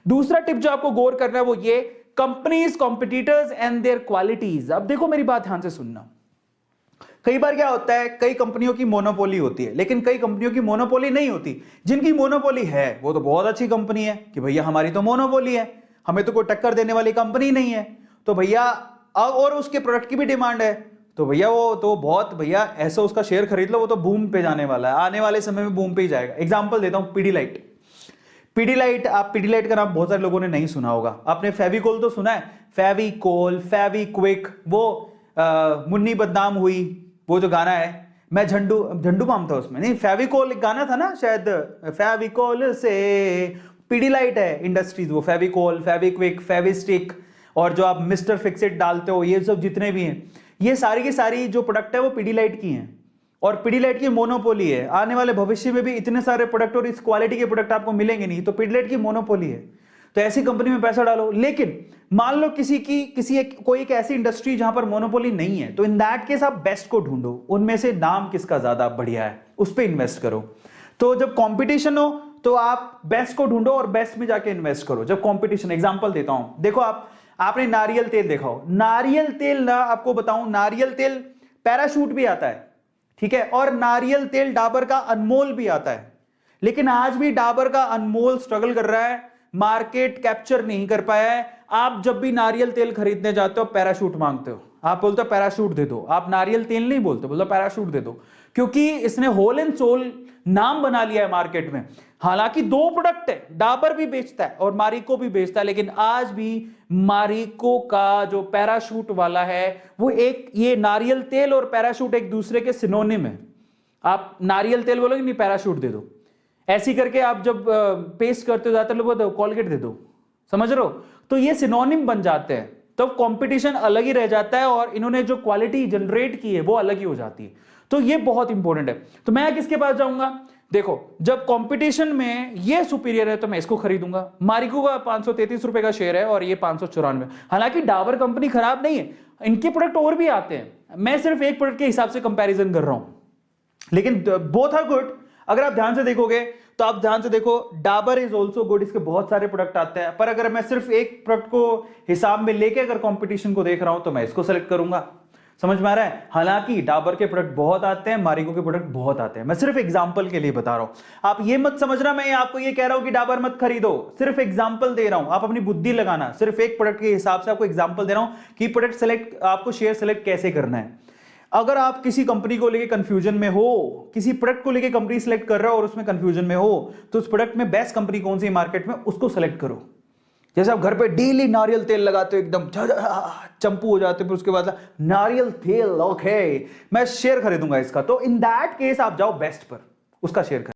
दूसरा टिप जो आपको गौर करना है वो ये, companies, competitors and there qualities. अब देखो मेरी बात ध्यान से सुनना, कई बार क्या होता है, कई कंपनियों की मोनोपोली होती है, लेकिन कई कंपनियों की मोनोपोली नहीं होती। जिनकी मोनोपोली है वो तो बहुत अच्छी कंपनी है कि भैया हमारी तो मोनोपोली है, हमें तो कोई टक्कर देने वाली कंपनी नहीं है, तो भैया और उसके प्रोडक्ट की भी डिमांड है, तो भैया वो तो बहुत, भैया ऐसा उसका शेयर खरीद लो, वो तो बूम पे जाने वाला है, आने वाले समय में बूम पे ही जाएगा। एग्जांपल देता हूं, पीडीलाइट। पीडीलाइट, आप पीडीलाइट का नाम बहुत सारे लोगों ने नहीं सुना होगा। आपने फेविकोल तो सुना है, फेविकोल, फेविक्विक, वो मुन्नी बदनाम हुई, वो जो गाना है, मैं झंडू झंडू माम था उसमें, नहीं फेविकोल एक गाना था ना शायद, फेविकोल से। पीडीलाइट है इंडस्ट्रीज, वो फेविकोल, फेविक्विक, फेविस्टिक, और जो आप मिस्टर फिक्सिट डालते हो, ये सब जितने भी हैं, ये सारी की सारी जो प्रोडक्ट है वो पीडीलाइट की हैं, और पीडीलाइट की मोनोपोली है। आने वाले भविष्य में भी इतने सारे प्रोडक्ट और इस क्वालिटी के प्रोडक्ट आपको मिलेंगे नहीं, तो पीडीलाइट की मोनोपोली है, तो ऐसी कंपनी में पैसा डालो। लेकिन मान लो कोई एक ऐसी इंडस्ट्री जहां पर मोनोपोली नहीं है, तो इन दैट केस आप बेस्ट को ढूंढो, उनमें से नाम किसका ज्यादा बढ़िया है उस पर इन्वेस्ट करो। तो जब कंपटीशन हो तो आप बेस्ट को ढूंढो और बेस्ट में जाके इन्वेस्ट करो। जब कंपटीशन, एग्जांपल देता हूं, देखो आपने नारियल तेल देखा हो, नारियल तेल ना, आपको बताऊं, नारियल तेल पैराशूट भी आता है, ठीक है, और नारियल तेल डाबर का अनमोल भी आता है, लेकिन आज भी डाबर का अनमोल स्ट्रगल कर रहा है, मार्केट कैप्चर नहीं कर पाया है। आप जब भी नारियल तेल खरीदने जाते हो पैराशूट मांगते हो, आप बोलते हो पैराशूट दे दो, आप नारियल तेल नहीं बोलते, बोलते पैराशूट दे दो, क्योंकि इसने होल एंड सोल नाम बना लिया है मार्केट में। हालांकि दो प्रोडक्ट है, डाबर भी बेचता है और मारिको भी बेचता है, लेकिन आज भी मारिको का जो पैराशूट वाला है वो एक, ये नारियल तेल और पैराशूट एक दूसरे के सिनोनिम है। आप नारियल तेल बोलोगे, नहीं पैराशूट दे दो, ऐसी करके आप जब पेस्ट करते हो जाते लोग कोलगेट दे दो, समझ रहे हो, तो ये सिनोनिम बन जाते हैं, तो कंपटीशन अलग ही रह जाता है और इन्होंने जो क्वालिटी जनरेट की है वो अलग ही हो जाती है। तो ये बहुत इंपॉर्टेंट है। तो मैं किसके पास जाऊंगा, देखो जब कंपटीशन में ये सुपीरियर है तो मैं इसको खरीदूंगा। मारिको का 533 रुपए का शेयर है और ये 594। हालांकि डाबर कंपनी खराब नहीं है, इनके प्रोडक्ट और भी आते हैं, मैं सिर्फ एक प्रोडक्ट के हिसाब से कंपैरिजन कर रहा हूं, लेकिन बोथ आर गुड। अगर आप ध्यान से देखोगे तो आप ध्यान से देखो, डाबर इज ऑल्सो गुड, इसके बहुत सारे प्रोडक्ट आते हैं, पर अगर मैं सिर्फ एक प्रोडक्ट को हिसाब में लेके अगर कंपटीशन को देख रहा हूं तो मैं इसको सेलेक्ट करूंगा। समझ में आ रहा है? हालांकि डाबर के प्रोडक्ट बहुत आते हैं, मारिको के प्रोडक्ट बहुत आते हैं, मैं सिर्फ एग्जांपल के लिए बता रहा हूं। आप ये मत समझना मैं आपको ये कह रहा हूं कि डाबर मत खरीदो, सिर्फ एग्जांपल दे रहा हूं, आप अपनी बुद्धि लगाना, सिर्फ एक प्रोडक्ट के हिसाब से आपको एग्जांपल दे रहा हूं कि प्रोडक्ट सेलेक्ट, आपको शेयर सेलेक्ट कैसे करना है। अगर आप किसी कंपनी को लेके कंफ्यूजन में हो, किसी प्रोडक्ट को लेके कंपनी सेलेक्ट कर रहे हो और उसमें कंफ्यूजन में हो, तो उस प्रोडक्ट में बेस्ट कंपनी कौन सी मार्केट में, उसको सेलेक्ट करो। जैसे आप घर पे डेली नारियल तेल लगाते हो, एकदम चंपू हो जाते हो, फिर उसके बाद नारियल तेल, ओके मैं शेयर खरीदूंगा इसका, तो इन दैट केस आप जाओ बेस्ट पर, उसका शेयर खरीदो।